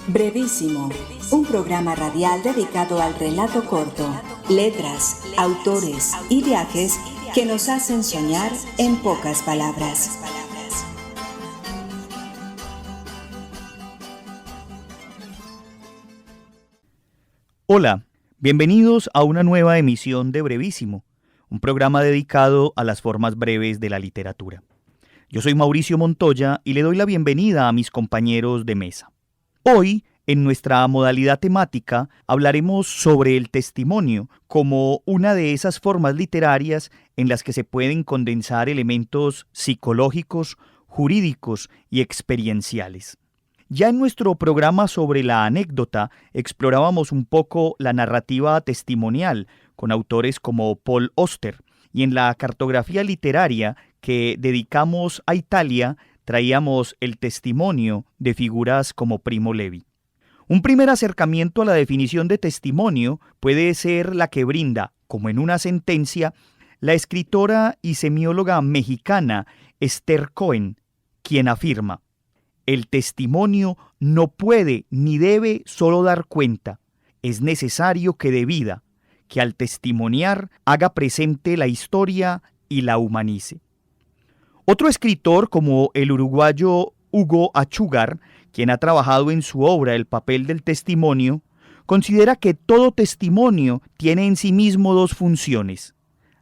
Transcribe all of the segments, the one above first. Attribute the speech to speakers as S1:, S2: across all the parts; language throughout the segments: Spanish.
S1: Brevísimo, un programa radial dedicado al relato corto, letras, autores y viajes que nos hacen soñar en pocas palabras.
S2: Hola, bienvenidos a una nueva emisión de Brevísimo, un programa dedicado a las formas breves de la literatura. Yo soy Mauricio Montoya y le doy la bienvenida a mis compañeros de mesa. Hoy, en nuestra modalidad temática, hablaremos sobre el testimonio como una de esas formas literarias en las que se pueden condensar elementos psicológicos, jurídicos y experienciales. Ya en nuestro programa sobre la anécdota explorábamos un poco la narrativa testimonial con autores como Paul Auster, y en la cartografía literaria que dedicamos a Italia traíamos el testimonio de figuras como Primo Levi. Un primer acercamiento a la definición de testimonio puede ser la que brinda, como en una sentencia, la escritora y semióloga mexicana Esther Cohen, quien afirma: el testimonio no puede ni debe solo dar cuenta, es necesario que dé vida, que al testimoniar haga presente la historia y la humanice. Otro escritor como el uruguayo Hugo Achúcar, quien ha trabajado en su obra el papel del testimonio, considera que todo testimonio tiene en sí mismo dos funciones: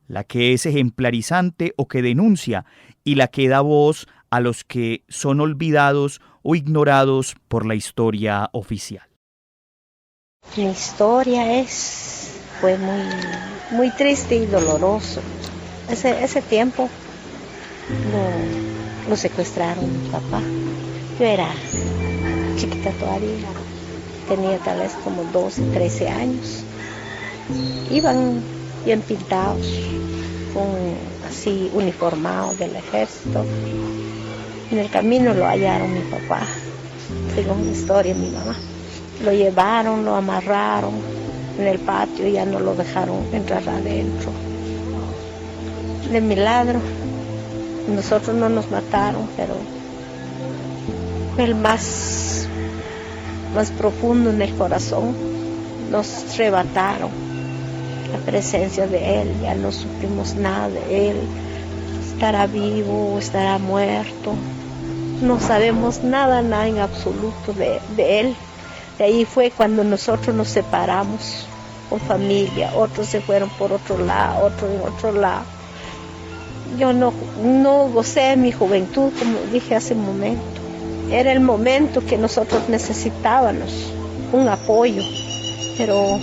S2: la que es ejemplarizante o que denuncia, y la que da voz a los que son olvidados o ignorados por la historia oficial.
S3: Mi historia fue muy triste y doloroso. Ese tiempo lo secuestraron mi papá. Yo era chiquita todavía, tenía tal vez como 12, 13 años. Iban bien pintados, así uniformados del ejército. En el camino lo hallaron mi papá, según la historia de mi mamá. Lo llevaron, lo amarraron en el patio y ya no lo dejaron entrar adentro. De milagro, nosotros no nos mataron, pero fue el más profundo en el corazón. Nos arrebataron la presencia de él, ya no supimos nada de él. ¿Estará vivo? ¿Estará muerto? No sabemos nada en absoluto de él. De ahí fue cuando nosotros nos separamos con familia. Otros se fueron por otro lado, otros en otro lado. Yo no gocé de mi juventud, como dije hace un momento. Era el momento que nosotros necesitábamos un apoyo. Pero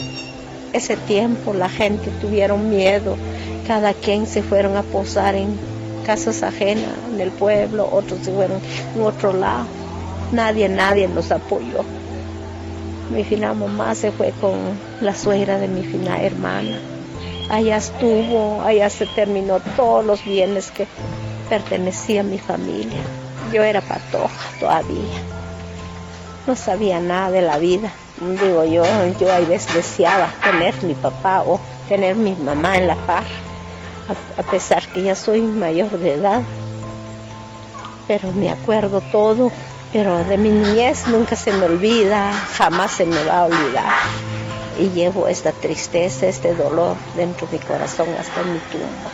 S3: ese tiempo la gente tuvieron miedo. Cada quien se fueron a posar en casas ajenas en el pueblo, otros se fueron en otro lado. Nadie nos apoyó. Mi fina mamá se fue con la suegra de mi fina hermana. Allá se terminó todos los bienes que pertenecían a mi familia. Yo era patoja todavía. No sabía nada de la vida. Digo yo a veces deseaba tener mi papá o tener mi mamá en la par. A pesar que ya soy mayor de edad, pero me acuerdo todo, pero de mi niñez nunca se me olvida, jamás se me va a olvidar. Y llevo esta tristeza, este dolor dentro de mi corazón hasta en mi tumba.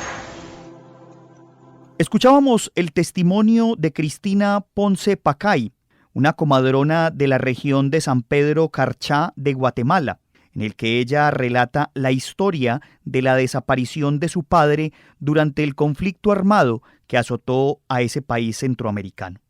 S2: Escuchábamos el testimonio de Cristina Ponce Pacay, una comadrona de la región de San Pedro Carchá de Guatemala, en el que ella relata la historia de la desaparición de su padre durante el conflicto armado que azotó a ese país centroamericano.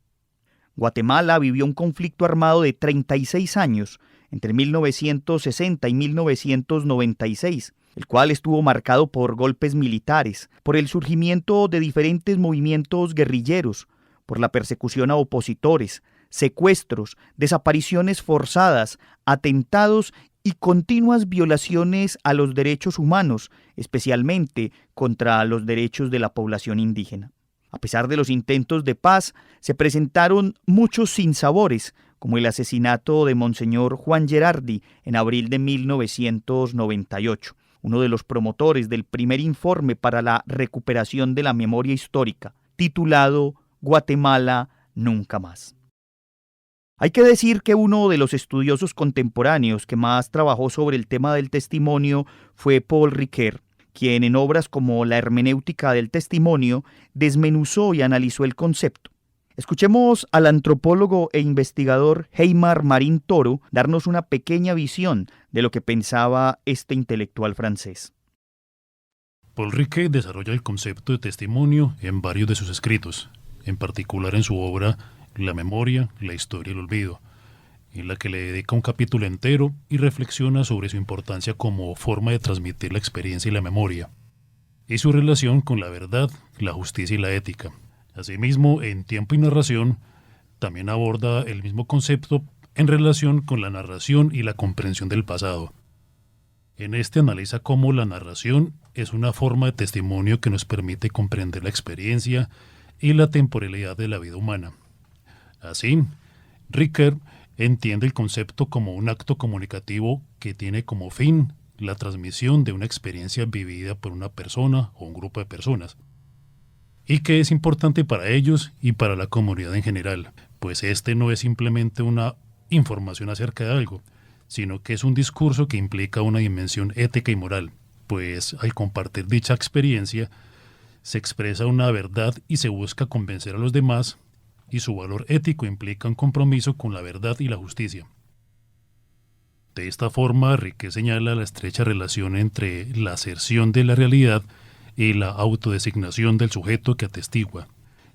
S2: Guatemala vivió un conflicto armado de 36 años, entre 1960 y 1996, el cual estuvo marcado por golpes militares, por el surgimiento de diferentes movimientos guerrilleros, por la persecución a opositores, secuestros, desapariciones forzadas, atentados y continuas violaciones a los derechos humanos, especialmente contra los derechos de la población indígena. A pesar de los intentos de paz, se presentaron muchos sinsabores, como el asesinato de Monseñor Juan Gerardi en abril de 1998, uno de los promotores del primer informe para la recuperación de la memoria histórica, titulado Guatemala Nunca Más. Hay que decir que uno de los estudiosos contemporáneos que más trabajó sobre el tema del testimonio fue Paul Ricoeur, quien en obras como La hermenéutica del testimonio desmenuzó y analizó el concepto. Escuchemos al antropólogo e investigador Heymar Marín Toro darnos una pequeña visión de lo que pensaba este intelectual francés.
S4: Paul Ricoeur desarrolla el concepto de testimonio en varios de sus escritos, en particular en su obra La memoria, la historia y el olvido, en la que le dedica un capítulo entero y reflexiona sobre su importancia como forma de transmitir la experiencia y la memoria, y su relación con la verdad, la justicia y la ética. Asimismo, en Tiempo y narración, también aborda el mismo concepto en relación con la narración y la comprensión del pasado. En este analiza cómo la narración es una forma de testimonio que nos permite comprender la experiencia y la temporalidad de la vida humana. Así, Ricoeur entiende el concepto como un acto comunicativo que tiene como fin la transmisión de una experiencia vivida por una persona o un grupo de personas, y que es importante para ellos y para la comunidad en general, pues este no es simplemente una información acerca de algo, sino que es un discurso que implica una dimensión ética y moral, pues al compartir dicha experiencia se expresa una verdad y se busca convencer a los demás, y su valor ético implica un compromiso con la verdad y la justicia. De esta forma, Ricoeur señala la estrecha relación entre la aserción de la realidad y la autodesignación del sujeto que atestigua,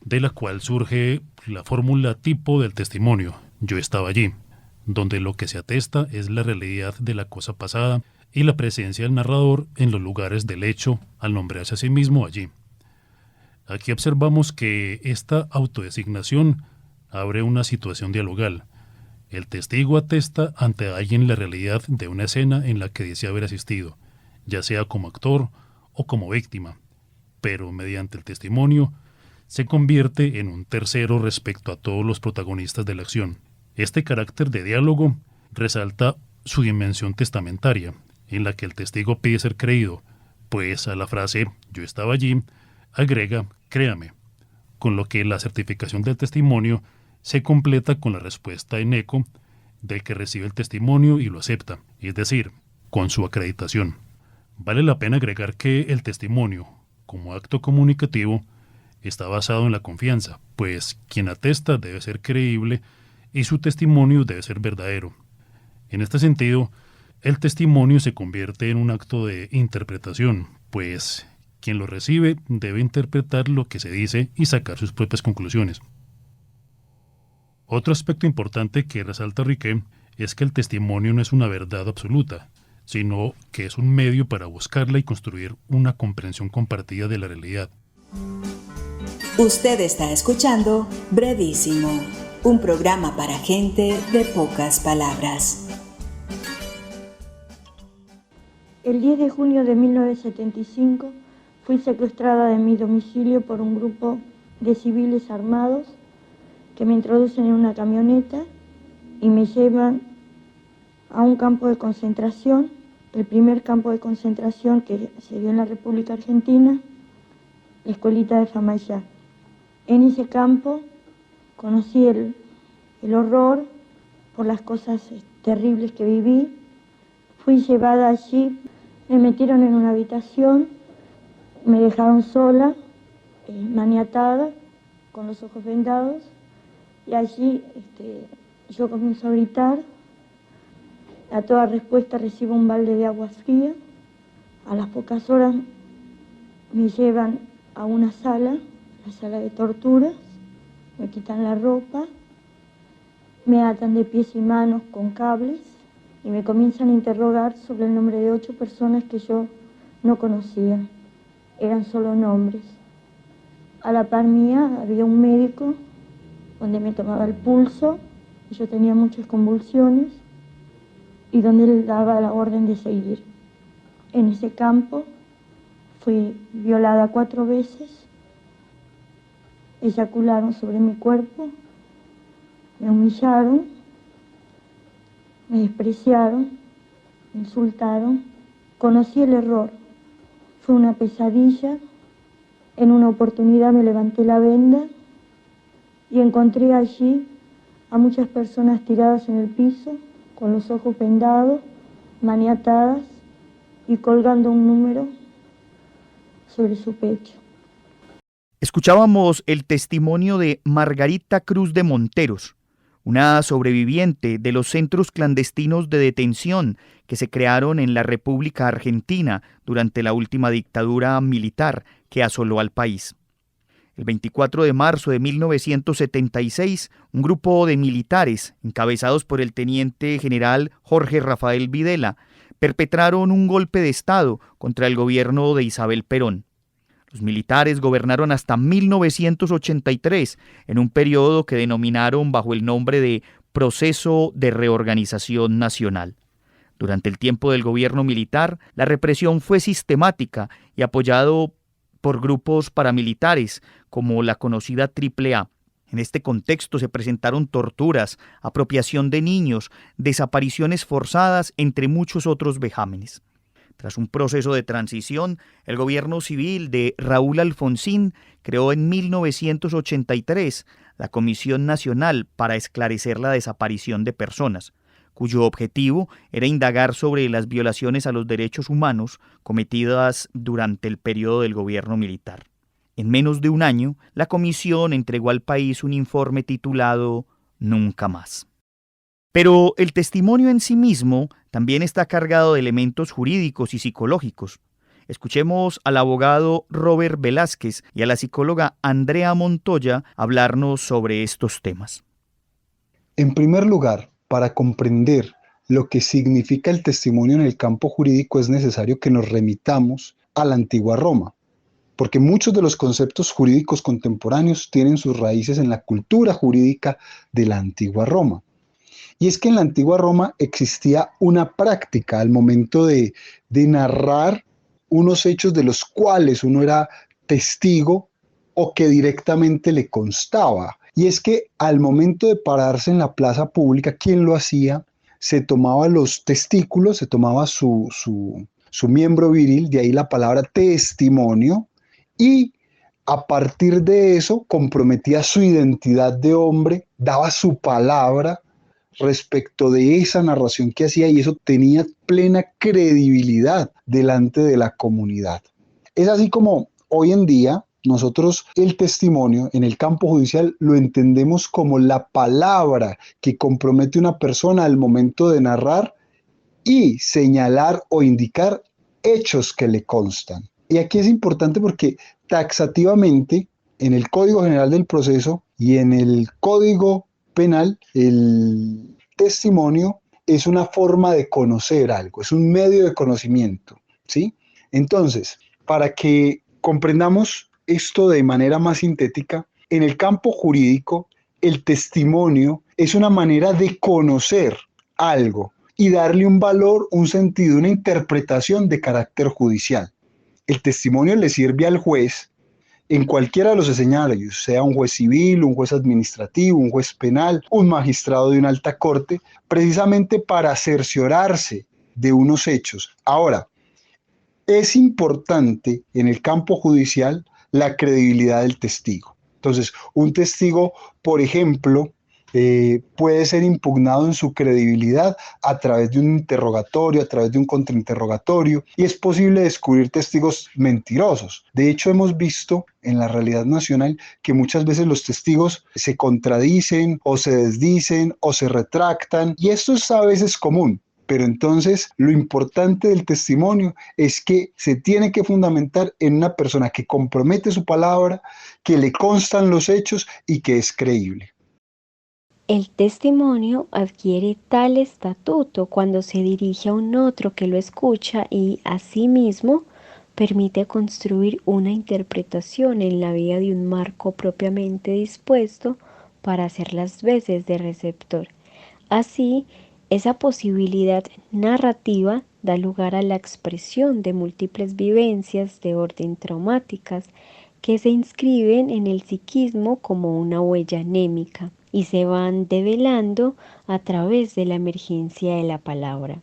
S4: de la cual surge la fórmula tipo del testimonio, yo estaba allí, donde lo que se atesta es la realidad de la cosa pasada y la presencia del narrador en los lugares del hecho al nombrarse a sí mismo allí. Aquí observamos que esta autodesignación abre una situación dialogal. El testigo atesta ante alguien la realidad de una escena en la que dice haber asistido, ya sea como actor o como víctima, pero mediante el testimonio se convierte en un tercero respecto a todos los protagonistas de la acción. Este carácter de diálogo resalta su dimensión testamentaria, en la que el testigo pide ser creído, pues a la frase «yo estaba allí» agrega «créame», con lo que la certificación del testimonio se completa con la respuesta en eco del que recibe el testimonio y lo acepta, es decir, con su acreditación. Vale la pena agregar que el testimonio, como acto comunicativo, está basado en la confianza, pues quien atesta debe ser creíble y su testimonio debe ser verdadero. En este sentido, el testimonio se convierte en un acto de interpretación, pues quien lo recibe debe interpretar lo que se dice y sacar sus propias conclusiones. Otro aspecto importante que resalta Ricoeur es que el testimonio no es una verdad absoluta, sino que es un medio para buscarla y construir una comprensión compartida de la realidad.
S1: Usted está escuchando Brevísimo, un programa para gente de pocas palabras.
S3: El 10 de junio de 1975 fui secuestrada de mi domicilio por un grupo de civiles armados que me introducen en una camioneta y me llevan a un campo de concentración, el primer campo de concentración que se dio en la República Argentina, la escuelita de Famaillá. En ese campo conocí el horror por las cosas terribles que viví. Fui llevada allí, me metieron en una habitación, me dejaron sola, maniatada, con los ojos vendados, y allí yo comienzo a gritar. A toda respuesta recibo un balde de agua fría. A las pocas horas me llevan a una sala, la sala de torturas, me quitan la ropa, me atan de pies y manos con cables y me comienzan a interrogar sobre el nombre de 8 personas que yo no conocía. Eran solo nombres. A la par mía había un médico donde me tomaba el pulso, y yo tenía muchas convulsiones, y donde él daba la orden de seguir. En ese campo fui violada 4 veces, eyacularon sobre mi cuerpo, me humillaron, me despreciaron, me insultaron. Conocí el error, fue una pesadilla. En una oportunidad me levanté la venda y encontré allí
S5: a muchas personas tiradas en el piso, con los ojos vendados, maniatadas y colgando un número sobre su pecho.
S2: Escuchábamos el testimonio de Margarita Cruz de Monteros, una sobreviviente de los centros clandestinos de detención que se crearon en la República Argentina durante la última dictadura militar que asoló al país. El 24 de marzo de 1976, un grupo de militares, encabezados por el teniente general Jorge Rafael Videla, perpetraron un golpe de Estado contra el gobierno de Isabel Perón. Los militares gobernaron hasta 1983, en un periodo que denominaron bajo el nombre de Proceso de Reorganización Nacional. Durante el tiempo del gobierno militar, la represión fue sistemática y apoyado por grupos paramilitares como la conocida AAA. En este contexto se presentaron torturas, apropiación de niños, desapariciones forzadas, entre muchos otros vejámenes. Tras un proceso de transición, el gobierno civil de Raúl Alfonsín creó en 1983 la Comisión Nacional para esclarecer la desaparición de personas, cuyo objetivo era indagar sobre las violaciones a los derechos humanos cometidas durante el periodo del gobierno militar. En menos de un año, la comisión entregó al país un informe titulado Nunca más. Pero el testimonio en sí mismo también está cargado de elementos jurídicos y psicológicos. Escuchemos al abogado Robert Velázquez y a la psicóloga Andrea Montoya hablarnos sobre estos temas.
S6: En primer lugar, para comprender lo que significa el testimonio en el campo jurídico es necesario que nos remitamos a la antigua Roma, porque muchos de los conceptos jurídicos contemporáneos tienen sus raíces en la cultura jurídica de la antigua Roma. Y es que en la antigua Roma existía una práctica al momento de narrar unos hechos de los cuales uno era testigo o que directamente le constaba. Y es que al momento de pararse en la plaza pública, ¿quién lo hacía? Se tomaba los testículos, se tomaba su miembro viril, de ahí la palabra testimonio, y a partir de eso comprometía su identidad de hombre, daba su palabra respecto de esa narración que hacía y eso tenía plena credibilidad delante de la comunidad. Es así como hoy en día nosotros el testimonio en el campo judicial lo entendemos como la palabra que compromete una persona al momento de narrar y señalar o indicar hechos que le constan. Y aquí es importante porque taxativamente en el Código General del Proceso y en el Código Penal, el testimonio es una forma de conocer algo, es un medio de conocimiento, ¿sí? Entonces, para que comprendamos esto de manera más sintética, en el campo jurídico, el testimonio es una manera de conocer algo y darle un valor, un sentido, una interpretación de carácter judicial. El testimonio le sirve al juez en cualquiera de los escenarios, sea un juez civil, un juez administrativo, un juez penal, un magistrado de una alta corte, precisamente para cerciorarse de unos hechos. Ahora, es importante en el campo judicial la credibilidad del testigo. Entonces, un testigo, por ejemplo, puede ser impugnado en su credibilidad a través de un interrogatorio, a través de un contrainterrogatorio, y es posible descubrir testigos mentirosos. De hecho, hemos visto en la realidad nacional que muchas veces los testigos se contradicen o se desdicen o se retractan, y esto es a veces común. Pero entonces lo importante del testimonio es que se tiene que fundamentar en una persona que compromete su palabra, que le constan los hechos y que es creíble.
S3: El testimonio adquiere tal estatuto cuando se dirige a un otro que lo escucha y, asimismo, permite construir una interpretación en la vía de un marco propiamente dispuesto para hacer las veces de receptor. Así, esa posibilidad narrativa da lugar a la expresión de múltiples vivencias de orden traumáticas que se inscriben en el psiquismo como una huella anémica y se van develando a través de la emergencia de la palabra.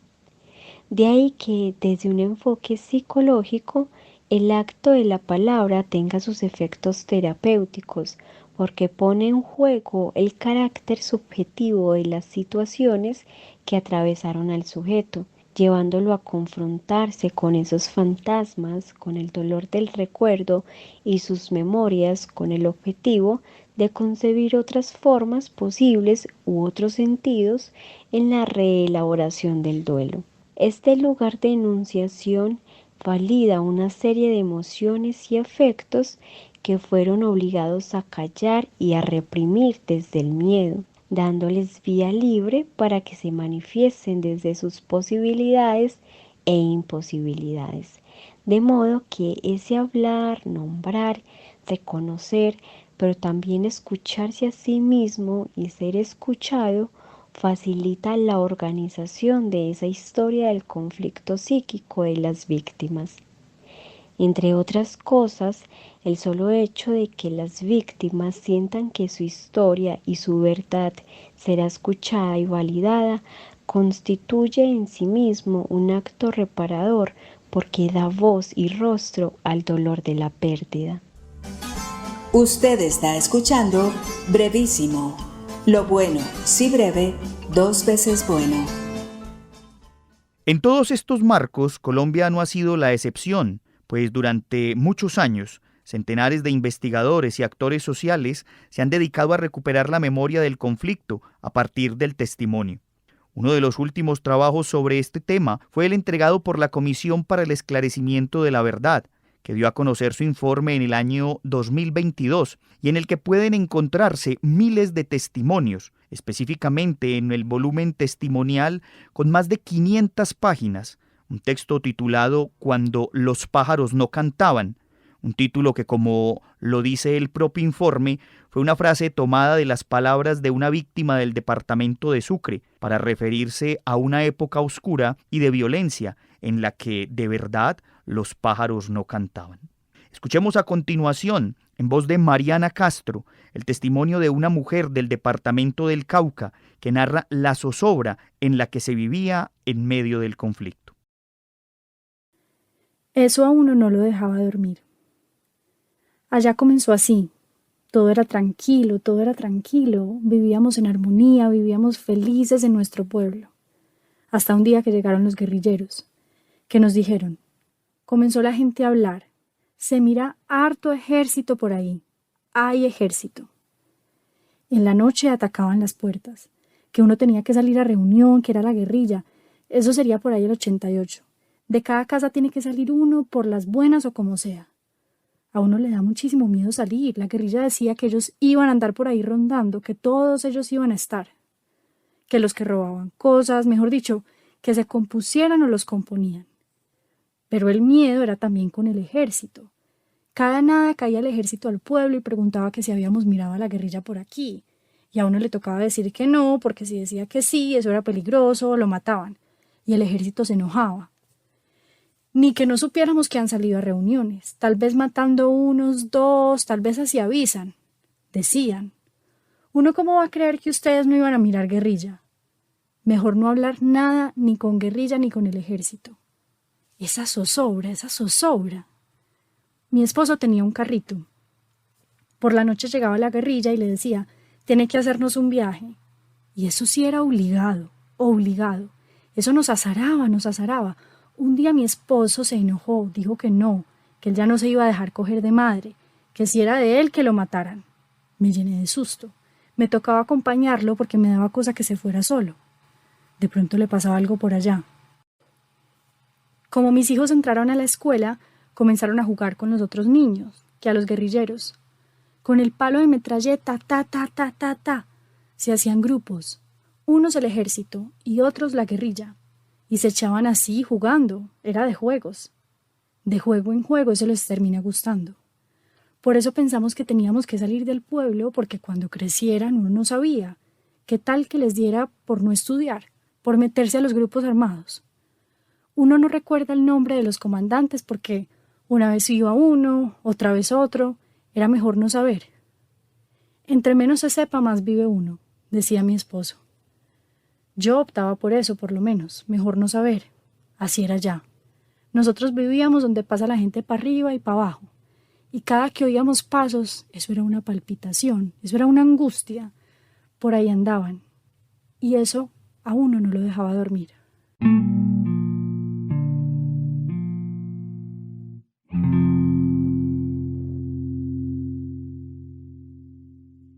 S3: De ahí que, desde un enfoque psicológico, el acto de la palabra tenga sus efectos terapéuticos, porque pone en juego el carácter subjetivo de las situaciones que atravesaron al sujeto, llevándolo a confrontarse con esos fantasmas, con el dolor del recuerdo y sus memorias, con el objetivo de concebir otras formas posibles u otros sentidos en la reelaboración del duelo. Este lugar de enunciación valida una serie de emociones y afectos que fueron obligados a callar y a reprimir desde el miedo, dándoles vía libre para que se manifiesten desde sus posibilidades e imposibilidades. De modo que ese hablar, nombrar, reconocer, pero también escucharse a sí mismo y ser escuchado, facilita la organización de esa historia del conflicto psíquico de las víctimas. Entre otras cosas, el solo hecho de que las víctimas sientan que su historia y su verdad será escuchada y validada constituye en sí mismo un acto reparador porque da voz y rostro al dolor de la pérdida.
S1: Usted está escuchando Brevísimo. Lo bueno, si breve, 2 veces bueno.
S2: En todos estos marcos, Colombia no ha sido la excepción, pues durante muchos años, centenares de investigadores y actores sociales se han dedicado a recuperar la memoria del conflicto a partir del testimonio. Uno de los últimos trabajos sobre este tema fue el entregado por la Comisión para el Esclarecimiento de la Verdad, que dio a conocer su informe en el año 2022 y en el que pueden encontrarse miles de testimonios, específicamente en el volumen testimonial con más de 500 páginas, un texto titulado Cuando los pájaros no cantaban, un título que, como lo dice el propio informe, fue una frase tomada de las palabras de una víctima del departamento de Sucre para referirse a una época oscura y de violencia en la que, de verdad, los pájaros no cantaban. Escuchemos a continuación, en voz de Mariana Castro, el testimonio de una mujer del departamento del Cauca que narra la zozobra en la que se vivía en medio del conflicto.
S7: Eso a uno no lo dejaba dormir. Allá comenzó así. Todo era tranquilo, vivíamos en armonía, vivíamos felices en nuestro pueblo. Hasta un día que llegaron los guerrilleros, que nos dijeron, comenzó la gente a hablar, se mira harto ejército por ahí, hay ejército. En la noche atacaban las puertas, que uno tenía que salir a reunión, que era la guerrilla, eso sería por ahí el 88. De cada casa tiene que salir uno por las buenas o como sea. A uno le da muchísimo miedo salir. La guerrilla decía que ellos iban a andar por ahí rondando, que todos ellos iban a estar. Que los que robaban cosas, mejor dicho, que se compusieran o los componían. Pero el miedo era también con el ejército. Cada nada caía el ejército al pueblo y preguntaba que si habíamos mirado a la guerrilla por aquí. Y a uno le tocaba decir que no, porque si decía que sí, eso era peligroso, lo mataban. Y el ejército se enojaba. Ni que no supiéramos que han salido a reuniones, tal vez matando unos, dos, tal vez así avisan. Decían, ¿uno cómo va a creer que ustedes no iban a mirar guerrilla? Mejor no hablar nada ni con guerrilla ni con el ejército. Esa zozobra. Mi esposo tenía un carrito. Por la noche llegaba la guerrilla y le decía, tiene que hacernos un viaje. Y eso sí era obligado. Eso nos azaraba. Un día mi esposo se enojó, dijo que no, que él ya no se iba a dejar coger de madre, que si era de él que lo mataran. Me llené de susto. Me tocaba acompañarlo porque me daba cosa que se fuera solo. De pronto le pasaba algo por allá. Como mis hijos entraron a la escuela, comenzaron a jugar con los otros niños, que a los guerrilleros. Con el palo de metralleta, se hacían grupos, unos el ejército y otros la guerrilla. Y se echaban así jugando, era de juegos. De juego en juego eso les termina gustando. Por eso pensamos que teníamos que salir del pueblo porque cuando crecieran uno no sabía. ¿Qué tal que les diera por no estudiar, por meterse a los grupos armados? Uno no recuerda el nombre de los comandantes porque una vez iba uno, otra vez otro, era mejor no saber. Entre menos se sepa, más vive uno, decía mi esposo. Yo optaba por eso, por lo menos, mejor no saber. Así era ya. Nosotros vivíamos donde pasa la gente para arriba y para abajo. Y cada que oíamos pasos, eso era una palpitación, eso era una angustia. Por ahí andaban. Y eso a uno no lo dejaba dormir.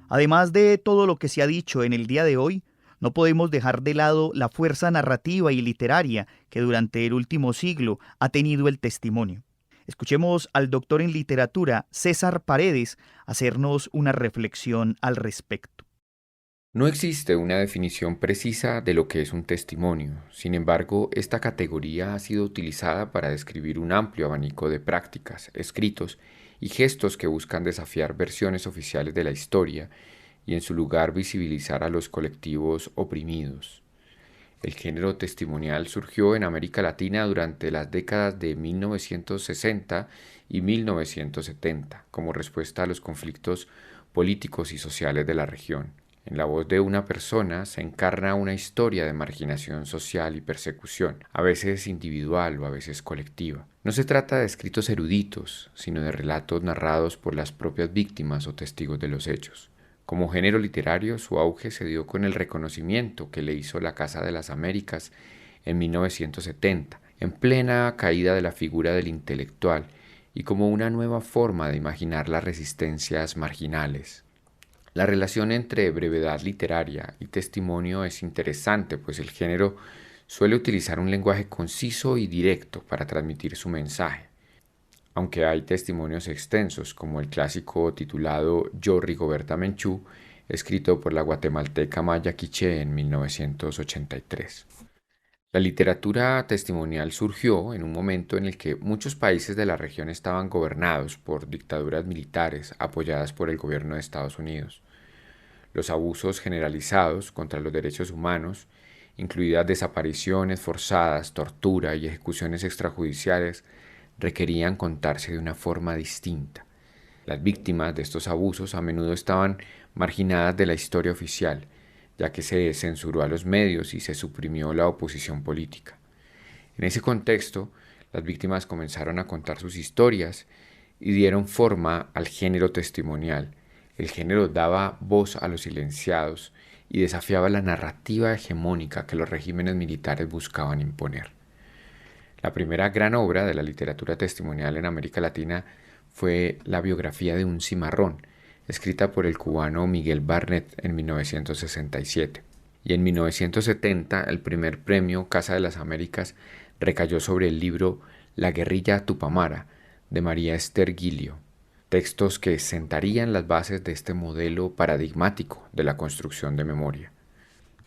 S2: Además de todo lo que se ha dicho en el día de hoy, no podemos dejar de lado la fuerza narrativa y literaria que durante el último siglo ha tenido el testimonio. Escuchemos al doctor en literatura César Paredes hacernos una reflexión al respecto.
S8: No existe una definición precisa de lo que es un testimonio. Sin embargo, esta categoría ha sido utilizada para describir un amplio abanico de prácticas, escritos y gestos que buscan desafiar versiones oficiales de la historia y en su lugar visibilizar a los colectivos oprimidos. El género testimonial surgió en América Latina durante las décadas de 1960 y 1970 como respuesta a los conflictos políticos y sociales de la región. En la voz de una persona se encarna una historia de marginación social y persecución, a veces individual o a veces colectiva. No se trata de escritos eruditos, sino de relatos narrados por las propias víctimas o testigos de los hechos. Como género literario, su auge se dio con el reconocimiento que le hizo la Casa de las Américas en 1970, en plena caída de la figura del intelectual y como una nueva forma de imaginar las resistencias marginales. La relación entre brevedad literaria y testimonio es interesante, pues el género suele utilizar un lenguaje conciso y directo para transmitir su mensaje. Aunque hay testimonios extensos, como el clásico titulado Yo Rigoberta Menchú, escrito por la guatemalteca Maya Quiché en 1983. La literatura testimonial surgió en un momento en el que muchos países de la región estaban gobernados por dictaduras militares apoyadas por el gobierno de Estados Unidos. Los abusos generalizados contra los derechos humanos, incluidas desapariciones forzadas, tortura y ejecuciones extrajudiciales, requerían contarse de una forma distinta. Las víctimas de estos abusos a menudo estaban marginadas de la historia oficial, ya que se censuró a los medios y se suprimió la oposición política. En ese contexto, las víctimas comenzaron a contar sus historias y dieron forma al género testimonial. El género daba voz a los silenciados y desafiaba la narrativa hegemónica que los regímenes militares buscaban imponer. La primera gran obra de la literatura testimonial en América Latina fue la biografía de un cimarrón, escrita por el cubano Miguel Barnet en 1967. Y en 1970 el primer premio Casa de las Américas recayó sobre el libro La guerrilla Tupamara, de María Esther Gilio, textos que sentarían las bases de este modelo paradigmático de la construcción de memoria.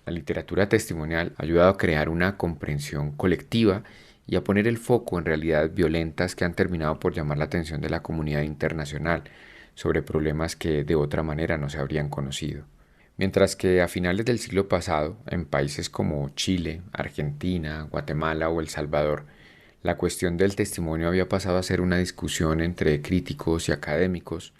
S8: La literatura testimonial ha ayudado a crear una comprensión colectiva y a poner el foco en realidades violentas que han terminado por llamar la atención de la comunidad internacional sobre problemas que de otra manera no se habrían conocido. Mientras que a finales del siglo pasado, en países como Chile, Argentina, Guatemala o El Salvador, la cuestión del testimonio había pasado a ser una discusión entre críticos y académicos,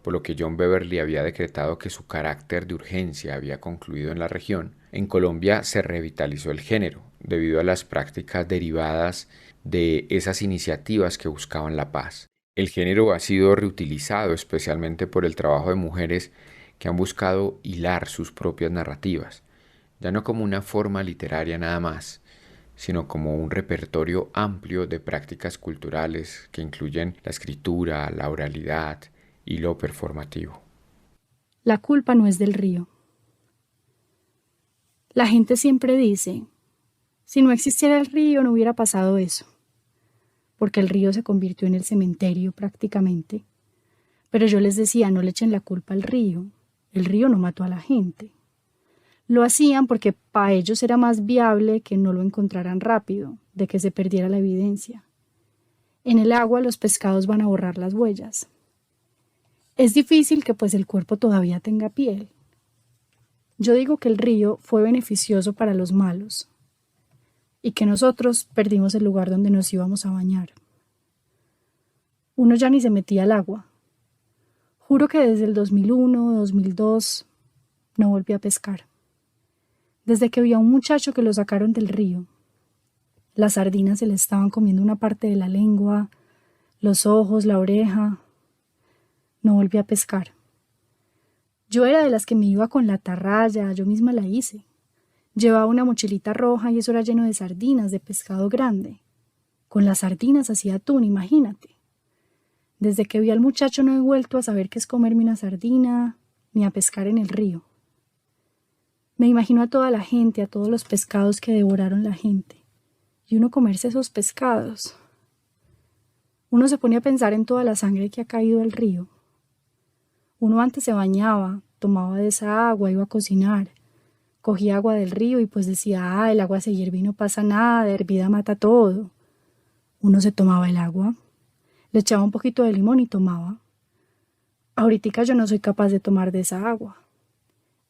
S8: por lo que John Beverly había decretado que su carácter de urgencia había concluido en la región. En Colombia se revitalizó el género, debido a las prácticas derivadas de esas iniciativas que buscaban la paz. El género ha sido reutilizado especialmente por el trabajo de mujeres que han buscado hilar sus propias narrativas, ya no como una forma literaria nada más, sino como un repertorio amplio de prácticas culturales que incluyen la escritura, la oralidad y lo performativo.
S7: La culpa no es del río. La gente siempre dice, si no existiera el río no hubiera pasado eso, porque el río se convirtió en el cementerio prácticamente. Pero yo les decía, no le echen la culpa al río. El río no mató a la gente. Lo hacían porque para ellos era más viable que no lo encontraran rápido, de que se perdiera la evidencia. En el agua los pescados van a borrar las huellas. Es difícil que pues el cuerpo todavía tenga piel. Yo digo que el río fue beneficioso para los malos y que nosotros perdimos el lugar donde nos íbamos a bañar. Uno ya ni se metía al agua. Juro que desde el 2001, 2002 no volví a pescar. Desde que vi a un muchacho que lo sacaron del río. Las sardinas se le estaban comiendo una parte de la lengua, los ojos, la oreja. No volví a pescar. Yo era de las que me iba con la atarraya, yo misma la hice. Llevaba una mochilita roja y eso era lleno de sardinas, de pescado grande. Con las sardinas hacía atún, imagínate. Desde que vi al muchacho no he vuelto a saber qué es comerme una sardina, ni a pescar en el río. Me imagino a toda la gente, a todos los pescados que devoraron la gente. Y uno comerse esos pescados. Uno se pone a pensar en toda la sangre que ha caído al río. Uno antes se bañaba, tomaba de esa agua, iba a cocinar. Cogía agua del río y pues decía, el agua se hierve y no pasa nada, de hervida mata todo. Uno se tomaba el agua, le echaba un poquito de limón y tomaba. Ahoritica yo no soy capaz de tomar de esa agua.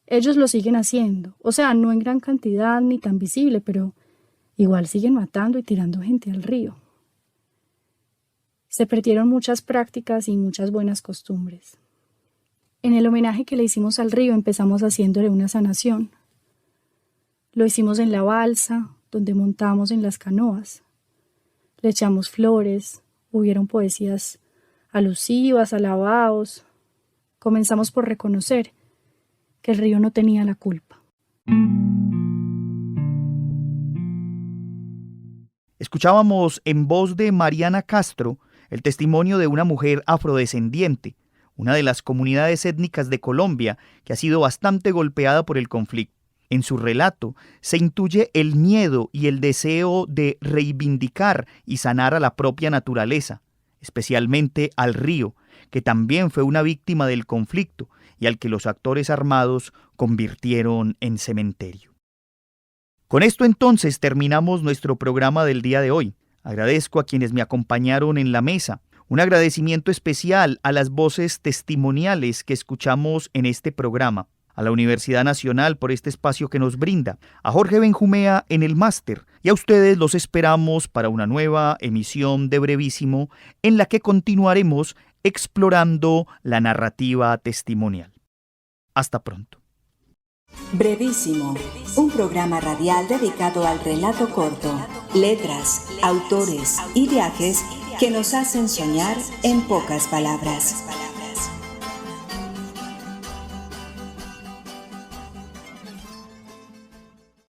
S7: Ellos lo siguen haciendo, o sea, no en gran cantidad ni tan visible, pero igual siguen matando y tirando gente al río. Se perdieron muchas prácticas y muchas buenas costumbres. En el homenaje que le hicimos al río empezamos haciéndole una sanación. Lo hicimos en la balsa, donde montamos en las canoas. Le echamos flores, hubieron poesías alusivas, alabados. Comenzamos por reconocer que el río no tenía la culpa.
S2: Escuchábamos en voz de Mariana Castro el testimonio de una mujer afrodescendiente, una de las comunidades étnicas de Colombia que ha sido bastante golpeada por el conflicto. En su relato se intuye el miedo y el deseo de reivindicar y sanar a la propia naturaleza, especialmente al río, que también fue una víctima del conflicto y al que los actores armados convirtieron en cementerio. Con esto entonces terminamos nuestro programa del día de hoy. Agradezco a quienes me acompañaron en la mesa. Un agradecimiento especial a las voces testimoniales que escuchamos en este programa, a la Universidad Nacional por este espacio que nos brinda, a Jorge Benjumea en el máster, y a ustedes los esperamos para una nueva emisión de Brevísimo en la que continuaremos explorando la narrativa testimonial. Hasta pronto.
S1: Brevísimo, un programa radial dedicado al relato corto, letras, autores y viajes que nos hacen soñar en pocas palabras.